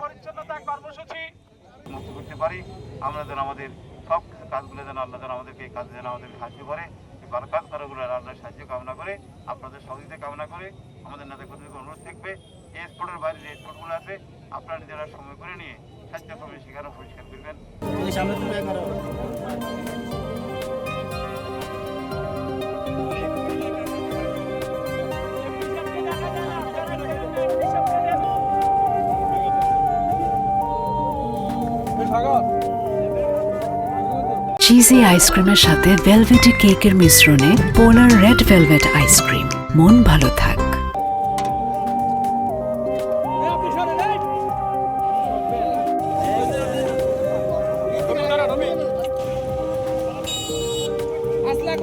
পরিচ্ছন্নতা কর্মসূচি মুক্ত করতে পারি। আমরা যেন আমাদের সব কিছু কাজগুলো যেন আল্লাহ যেন আমাদেরকে এই কাজে যেন আমাদেরকে সাহায্য করে, এই ভালো কাজ করাগুলো আল্লাহ সাহায্য কামনা করে, আপনাদের সহযোগিতা কামনা করে আমাদের নেতা কর্মীদের অনুরোধ থাকবে এই স্পোর্টের বাইরে যে স্পোর্টগুলো আছে আপনারা নিজেরা সময় করে নিয়ে স্বাস্থ্যক্রমে সেখানে পরিষ্কার করবেন। চিজি আইসক্রিমের সাথে ভেলভেটি কেকের মিশ্রণে পোলার রেড ভেলভেট আইসক্রিম। মন ভালো থাক। আসলা